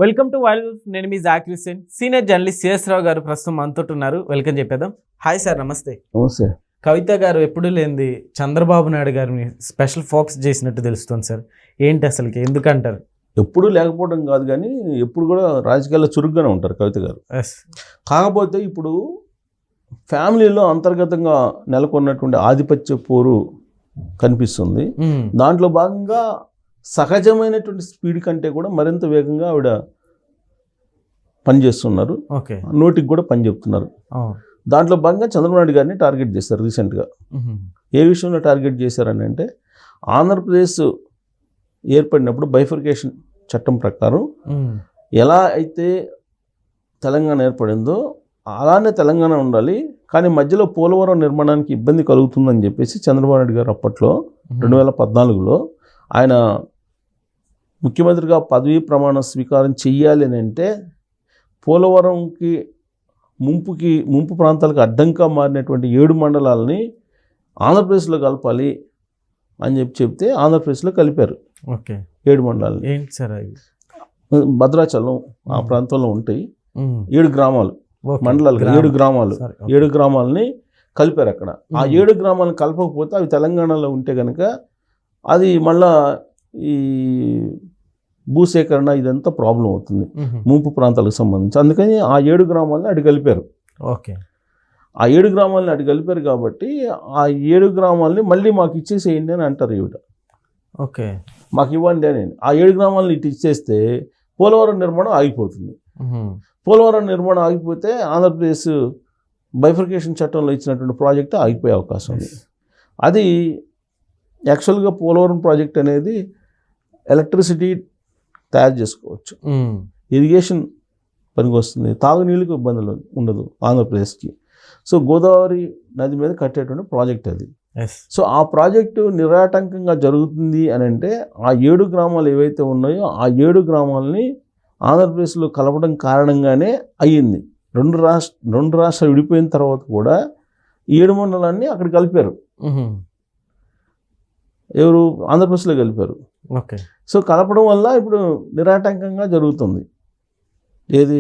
Welcome to wild. నేను మీ Zakir Hussain. Senior journalist CS Rao garu ప్రస్తుతం మనతో ఉన్నారు. వెల్కమ్ చెప్పేద్దాం. హాయ్ సార్, నమస్తే. నమస్తే. కవిత గారు ఎప్పుడు లేనిది చంద్రబాబు నాయుడు గారిని స్పెషల్ ఫోకస్ చేసినట్టు తెలుస్తుంది సార్. ఏంటి అసలుకి, ఎందుకంటారు? ఎప్పుడు లేకపోవడం కాదు, కానీ ఎప్పుడు కూడా రాజకీయాల్లో చురుగ్గానే ఉంటారు కవిత గారు. కాకపోతే ఇప్పుడు ఫ్యామిలీలో అంతర్గతంగా నెలకొన్నటువంటి ఆధిపత్య పోరు కనిపిస్తుంది. దాంట్లో భాగంగా సహజమైనటువంటి స్పీడ్ కంటే కూడా మరింత వేగంగా ఆవిడ పనిచేస్తున్నారు. నోటికి కూడా పని చెప్తున్నారు. దాంట్లో భాగంగా చంద్రబాబు నాయుడు గారిని టార్గెట్ చేశారు రీసెంట్గా. ఏ విషయంలో టార్గెట్ చేశారని అంటే, ఆంధ్రప్రదేశ్ ఏర్పడినప్పుడు బైఫర్కేషన్ చట్టం ప్రకారం ఎలా అయితే తెలంగాణ ఏర్పడిందో అలానే తెలంగాణ ఉండాలి, కానీ మధ్యలో పోలవరం నిర్మాణానికి ఇబ్బంది కలుగుతుందని చెప్పేసి చంద్రబాబు నాయుడు గారు అప్పట్లో 2014లో ఆయన ముఖ్యమంత్రిగా పదవీ ప్రమాణ స్వీకారం చెయ్యాలి అని అంటే, పోలవరంకి ముంపు ప్రాంతాలకు అడ్డంగా మారినటువంటి 7 మండలాలని ఆంధ్రప్రదేశ్లో కలపాలి అని చెప్తే ఆంధ్రప్రదేశ్లో కలిపారు. 7 మండలాలు. ఏంటి సార్ అవి? భద్రాచలం ఆ ప్రాంతంలో ఉంటాయి 7 గ్రామాలు, మండలాలు 7 గ్రామాలు. 7 గ్రామాలని కలిపారు అక్కడ. ఆ 7 గ్రామాలను కలపకపోతే అవి తెలంగాణలో ఉంటే కనుక అది మళ్ళా ఈ భూసేకరణ ఇదంతా ప్రాబ్లం అవుతుంది ముంపు ప్రాంతాలకు సంబంధించి. అందుకని ఆ 7 గ్రామాలని అటు కలిపారు. ఆ 7 గ్రామాలని అటు కలిపారు కాబట్టి ఆ 7 గ్రామాలని మళ్ళీ మాకు ఇచ్చేసేయండి అని అంటారు ఈవిడ. మాకు ఇవ్వండి అని. ఆ 7 గ్రామాలని ఇటు ఇచ్చేస్తే పోలవరం నిర్మాణం ఆగిపోతుంది. పోలవరం నిర్మాణం ఆగిపోతే ఆంధ్రప్రదేశ్ బైఫర్కేషన్ చట్టంలో ఇచ్చినటువంటి ప్రాజెక్టు ఆగిపోయే అవకాశం ఉంది. అది యాక్చువల్గా పోలవరం ప్రాజెక్ట్ అనేది ఎలక్ట్రిసిటీ తయారు చేసుకోవచ్చు, ఇరిగేషన్ పనికి వస్తుంది, తాగునీళ్ళకు ఇబ్బందులు ఉండదు ఆంధ్రప్రదేశ్కి. సో గోదావరి నది మీద కట్టేటువంటి ప్రాజెక్ట్ అది. సో ఆ ప్రాజెక్టు నిరాటంకంగా జరుగుతుంది అని అంటే, ఆ 7 గ్రామాలు ఏవైతే ఉన్నాయో ఆ 7 గ్రామాలని ఆంధ్రప్రదేశ్లో కలపడం కారణంగానే అయ్యింది. రెండు రాష్ట్రాలు విడిపోయిన తర్వాత కూడా 7 మండలాన్ని అక్కడ కలిపారు. ఎవరు? ఆంధ్రప్రదేశ్లో కలిపారు. సో కలపడం వల్ల ఇప్పుడు నిరాటంకంగా జరుగుతుంది ఏది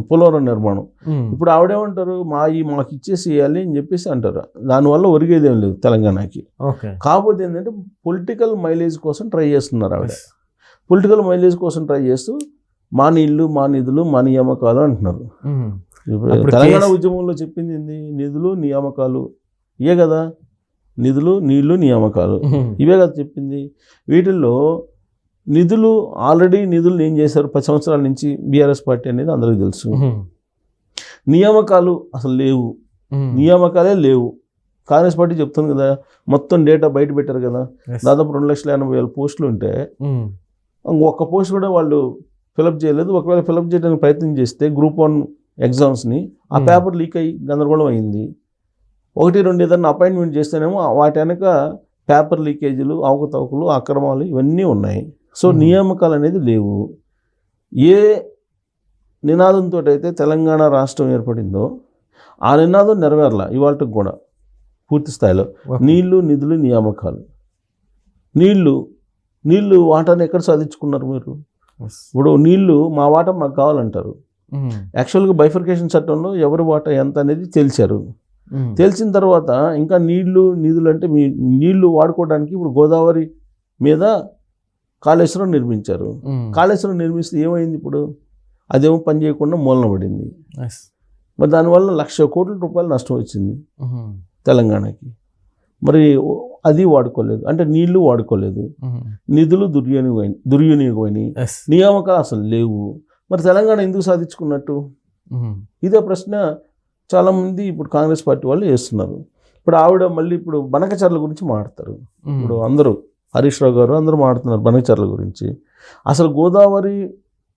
పోలవరం నిర్మాణం. ఇప్పుడు ఆవిడేమంటారు, మాకు ఇచ్చేసి ఇవ్వాలి అని చెప్పేసి అంటారు. దానివల్ల ఒరిగేదేం లేదు తెలంగాణకి. కాకపోతే ఏంటంటే పొలిటికల్ మైలేజ్ కోసం ట్రై చేస్తున్నారు ఆవిడ. పొలిటికల్ మైలేజ్ కోసం ట్రై చేస్తూ మా నీళ్లు, మా నిధులు, మా నియామకాలు అంటున్నారు. తెలంగాణ ఉద్యమంలో చెప్పింది ఏంది? నిధులు, నియామకాలు ఇవే కదా. నిధులు, నీళ్లు, నియామకాలు ఇవే కదా చెప్పింది. వీటిల్లో నిధులు ఏం చేశారు 10 సంవత్సరాల నుంచి బీఆర్ఎస్ పార్టీ అనేది అందరికీ తెలుసు. నియామకాలు అసలు లేవు, నియామకాలే లేవు. కాంగ్రెస్ పార్టీ చెప్తుంది కదా, మొత్తం డేటా బయట పెట్టారు కదా. దాదాపు 2,80,000 పోస్టులు ఉంటే ఒక్క పోస్ట్ కూడా వాళ్ళు ఫిలప్ చేయలేదు. ఒకవేళ ఫిలప్ చేయడానికి ప్రయత్నం చేస్తే గ్రూప్ 1 ఎగ్జామ్స్ని ఆ పేపర్ లీక్ అయ్యి గందరగోళం అయింది. 1-2 ఏదన్నా అపాయింట్మెంట్ చేస్తేనేమో వాటి వెనక పేపర్ లీకేజీలు, అవకతవకలు, అక్రమాలు ఇవన్నీ ఉన్నాయి. సో నియామకాలు అనేది లేవు. ఏ నినాదంతో అయితే తెలంగాణ రాష్ట్రం ఏర్పడిందో ఆ నినాదం నెరవేరలా ఇవాళకి కూడా పూర్తి స్థాయిలో. నీళ్లు, నిధులు, నియామకాలు. నీళ్లు వాటాను ఎక్కడ సాధించుకున్నారు మీరు? ఇప్పుడు నీళ్లు మా వాటా మాకు కావాలంటారు. యాక్చువల్గా బైఫర్కేషన్ చట్టంలో ఎవరి వాటా ఎంత అనేది తేల్చారు. తెలిసిన తర్వాత ఇంకా నిధులు అంటే మీ నీళ్లు వాడుకోవడానికి ఇప్పుడు గోదావరి మీద కాళేశ్వరం నిర్మించారు. కాళేశ్వరం నిర్మిస్తే ఏమైంది? ఇప్పుడు అదేమో పని చేయకుండా మూలన పడింది. మరి దానివల్ల 1,00,000 కోట్ల రూపాయలు నష్టం వచ్చింది తెలంగాణకి. మరి అది వాడుకోలేదు, అంటే నీళ్లు వాడుకోలేదు, నిధులు దుర్వినియోగమైనవి, నియామకాలు అసలు లేవు. మరి తెలంగాణ ఎందుకు సాధించుకున్నట్టు? ఇదే ప్రశ్న చాలామంది ఇప్పుడు కాంగ్రెస్ పార్టీ వాళ్ళు చేస్తున్నారు. ఇప్పుడు ఆవిడ మళ్ళీ ఇప్పుడు బనకచర్ల గురించి మాట్లాడతారు. ఇప్పుడు అందరూ హరీష్ రావు గారు అందరూ మాట్లాడుతున్నారు బనకచర్ల గురించి. అసలు గోదావరి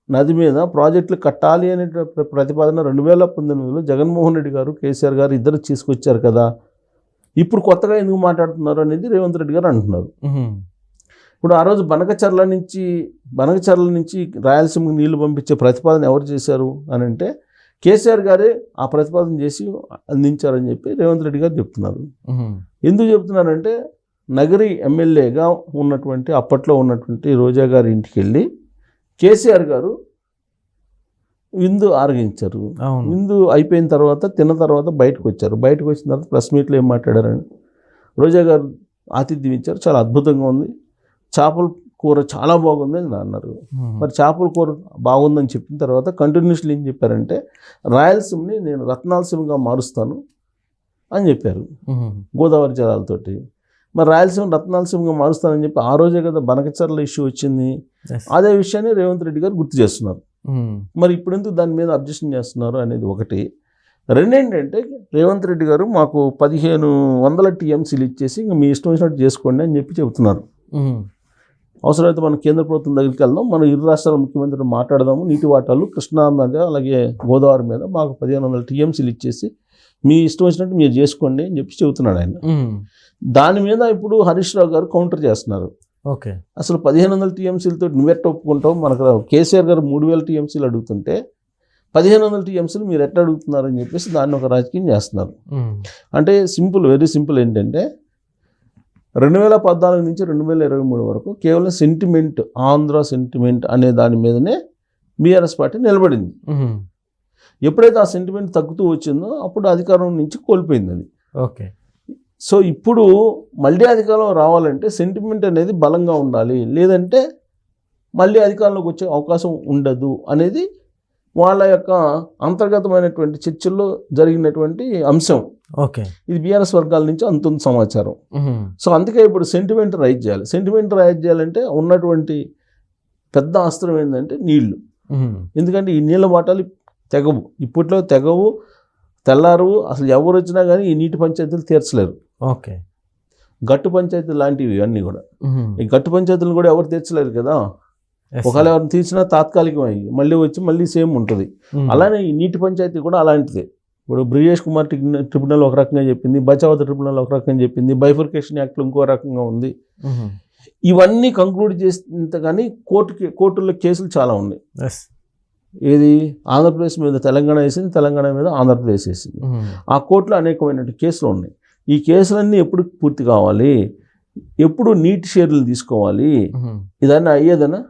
నది మీద ప్రాజెక్టులు కట్టాలి అనే ప్రతిపాదన 2019లో జగన్మోహన్ రెడ్డి గారు, కేసీఆర్ గారు ఇద్దరు తీసుకొచ్చారు కదా. ఇప్పుడు కొత్తగా ఎందుకు మాట్లాడుతున్నారు అనేది రేవంత్ రెడ్డి గారు అంటున్నారు. ఇప్పుడు ఆ రోజు బనకచర్ల నుంచి రాయలసీమకు నీళ్లు పంపించే ప్రతిపాదన ఎవరు చేశారు అని అంటే కేసీఆర్ గారే ఆ ప్రతిపాదన చేసి అందించారని చెప్పి రేవంత్ రెడ్డి గారు చెప్తున్నారు. ఎందుకు చెప్తున్నారంటే, నగరి ఎమ్మెల్యేగా ఉన్నటువంటి అప్పట్లో ఉన్నటువంటి రోజా గారి ఇంటికి వెళ్ళి కేసీఆర్ గారు విందు ఆరగించారు. అవును. విందు అయిపోయిన తర్వాత తిన్న తర్వాత బయటకు వచ్చారు. బయటకు వచ్చిన తర్వాత ప్రెస్ మీట్లో ఏం మాట్లాడారని రోజా గారు ఆతిథ్యం ఇచ్చారు. చాలా అద్భుతంగా ఉంది, చేపల కూర చాలా బాగుంది అని అన్నారు. మరి చేపల కూర బాగుందని చెప్పిన తర్వాత కంటిన్యూస్లీ ఏం చెప్పారంటే రాయలసీమని నేను రత్నాలసీమగా మారుస్తాను అని చెప్పారు గోదావరి జలాలతోటి. మరి రాయలసీమ రత్నాలసీమగా మారుస్తానని చెప్పి ఆ రోజే కదా బనకచర్ల ఇష్యూ వచ్చింది. అదే విషయాన్ని రేవంత్ రెడ్డి గారు గుర్తు చేస్తున్నారు. మరి ఇప్పుడు ఎందుకు దాని మీద అబ్జెక్షన్ చేస్తున్నారు అనేది ఒకటి. రెండేంటంటే రేవంత్ రెడ్డి గారు మాకు 1500 టీఎంసీలు ఇచ్చేసి ఇంకా మీ ఇష్టం వచ్చినట్టు చేసుకోండి అని చెప్పి చెబుతున్నారు. అవసరమైతే మనం కేంద్ర ప్రభుత్వం దగ్గరికి వెళ్దాం, మనం ఇరు రాష్ట్రాల ముఖ్యమంత్రులు మాట్లాడదాము, నీటి వాటాలు కృష్ణా మీద అలాగే గోదావరి మీద మాకు 1500 టీఎంసీలు ఇచ్చేసి మీ ఇష్టం వచ్చినట్టు మీరు చేసుకోండి అని చెప్పి చెబుతున్నాడు ఆయన. దాని మీద ఇప్పుడు హరీష్ రావు గారు కౌంటర్ చేస్తున్నారు. ఓకే, అసలు 1500 టీఎంసీలతో నువ్వెట్ట ఒప్పుకుంటావు, మనకు కేసీఆర్ గారు 3000 టీఎంసీలు అడుగుతుంటే 1500 టీఎంసీలు మీరు ఎట్లా అడుగుతున్నారని చెప్పేసి దాన్ని ఒక రాజకీయం చేస్తున్నారు. అంటే సింపుల్, వెరీ సింపుల్ ఏంటంటే 2014 నుంచి 2023 వరకు కేవలం సెంటిమెంట్, ఆంధ్ర సెంటిమెంట్ అనే దాని మీదనే బీఆర్ఎస్ పార్టీ నిలబడింది. ఎప్పుడైతే ఆ సెంటిమెంట్ తగ్గుతూ వచ్చిందో అప్పుడు అధికారం నుంచి కోల్పోయింది అది. ఓకే, సో ఇప్పుడు మళ్ళీ అధికారం రావాలంటే సెంటిమెంట్ అనేది బలంగా ఉండాలి, లేదంటే మళ్ళీ అధికారంలోకి వచ్చే అవకాశం ఉండదు అనేది వాళ్ళ యొక్క అంతర్గతమైనటువంటి చర్చల్లో జరిగినటువంటి అంశం. ఓకే, ఇది బీఆర్ఎస్ వర్గాల నుంచి అంతుంది సమాచారం. సో అందుకే ఇప్పుడు సెంటిమెంట్ రైజ్ చేయాలి. సెంటిమెంట్ రైజ్ చేయాలంటే ఉన్నటువంటి పెద్ద అస్త్రం ఏంటంటే నీళ్లు. ఎందుకంటే ఈ నీళ్ళ వాటాలు తెగవు, ఇప్పట్లో తెగవు, తెల్లారు. అసలు ఎవరు వచ్చినా కానీ ఈ నీటి పంచాయతీలు తీర్చలేరు. ఓకే, గట్టు పంచాయతీలు లాంటివి అన్నీ కూడా. ఈ గట్టు పంచాయతీలు కూడా ఎవరు తీర్చలేరు కదా. ఒకవేళ ఎవరిని తీర్చినా తాత్కాలికం అయ్యి మళ్ళీ వచ్చి మళ్ళీ సేమ్ ఉంటుంది. అలానే ఈ నీటి పంచాయతీ కూడా అలాంటిదే. ఇప్పుడు బ్రిజేష్ కుమార్ ట్రిబ్యునల్ ఒక రకంగా చెప్పింది, బచావత్ ట్రిబ్యునల్ ఒక రకంగా చెప్పింది, బైఫర్కేషన్ యాక్ట్లో ఇంకో రకంగా ఉంది. ఇవన్నీ కంక్లూడ్ చేస్తే కానీ కోర్టుల్లో కేసులు చాలా ఉన్నాయి. ఏది ఆంధ్రప్రదేశ్ మీద తెలంగాణ వేసింది, తెలంగాణ మీద ఆంధ్రప్రదేశ్ వేసింది. ఆ కోర్టులో అనేకమైన కేసులు ఉన్నాయి. ఈ కేసులన్నీ ఎప్పుడు పూర్తి కావాలి, ఎప్పుడు నీటి షేర్లు తీసుకోవాలి, ఇదన్నా అయ్యేదన్నా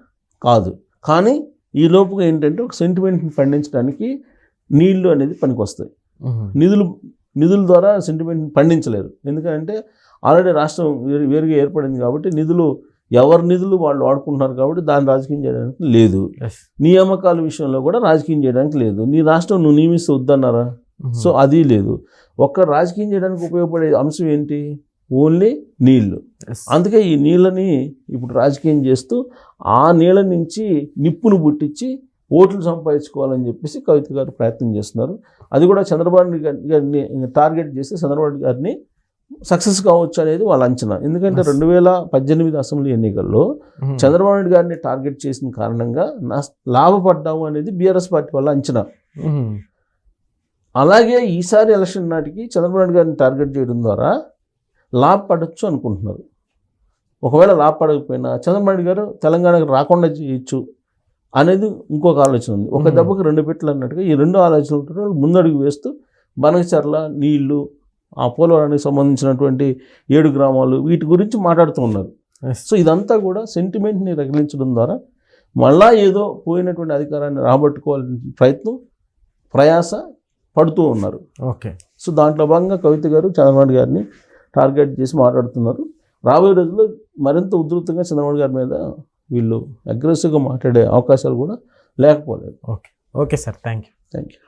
కాదు. కానీ ఈ లోపుగా ఏంటంటే ఒక సెంటిమెంట్ని పండించడానికి నీళ్లు అనేది పనికొస్తాయి. నిధుల ద్వారా సెంటిమెంట్ని పండించలేరు. ఎందుకంటే ఆల్రెడీ రాష్ట్రం వేరుగా ఏర్పడింది కాబట్టి ఎవరి నిధులు వాళ్ళు వాడుకుంటున్నారు కాబట్టి దాన్ని రాజకీయం చేయడానికి లేదు. నియామకాల విషయంలో కూడా రాజకీయం చేయడానికి లేదు. నీ రాష్ట్రం నువ్వు నియమిస్తే వద్దన్నారా? సో అది లేదు. ఒక్క రాజకీయం చేయడానికి ఉపయోగపడే అంశం ఏంటి? ఓన్లీ నీళ్లు. అందుకే ఈ నీళ్ళని ఇప్పుడు రాజకీయం చేస్తూ ఆ నీళ్ళ నుంచి నిప్పును పుట్టించి ఓట్లు సంపాదించుకోవాలని చెప్పేసి కవిత గారు ప్రయత్నం చేస్తున్నారు. అది కూడా చంద్రబాబు గారిని టార్గెట్ చేస్తే చంద్రబాబు గారిని సక్సెస్ కావచ్చు అనేది వాళ్ళ అంచనా. ఎందుకంటే 2018 అసెంబ్లీ ఎన్నికల్లో చంద్రబాబు నాయుడు గారిని టార్గెట్ చేసిన కారణంగా లాభపడ్డాము అనేది బీఆర్ఎస్ పార్టీ వాళ్ళ అంచనా. అలాగే ఈసారి ఎలక్షన్ నాటికి చంద్రబాబు నాయుడు గారిని టార్గెట్ చేయడం ద్వారా లాభపడవచ్చు అనుకుంటున్నారు. ఒకవేళ లాభపడకపోయినా చంద్రబాబు నాయుడు గారు తెలంగాణకు రాకుండా చేయొచ్చు అనేది ఇంకొక ఆలోచన ఉంది. ఒక దెబ్బకు 2 పెట్టలు అన్నట్టుగా ఈ 2 ఆలోచనలు ముందడుగు వేస్తూ బనకచర్ల, నీళ్లు, ఆ పోలవరానికి సంబంధించినటువంటి 7 గ్రామాలు వీటి గురించి మాట్లాడుతూ ఉన్నారు. సో ఇదంతా కూడా సెంటిమెంట్ని రగిలించడం ద్వారా మళ్ళా ఏదో పోయినటువంటి అధికారాన్ని రాబట్టుకోవాలని ప్రయాస పడుతూ ఉన్నారు. ఓకే, సో దాంట్లో భాగంగా కవిత గారు చంద్రబాబు గారిని టార్గెట్ చేసి మాట్లాడుతున్నారు. రాబోయే రోజుల్లో మరింత ఉధృతంగా చంద్రబాబు గారి మీద వీళ్ళు అగ్రెసివ్గా మాట్లాడే అవకాశాలు కూడా లేకపోలేదు. Okay, okay sir, thank you.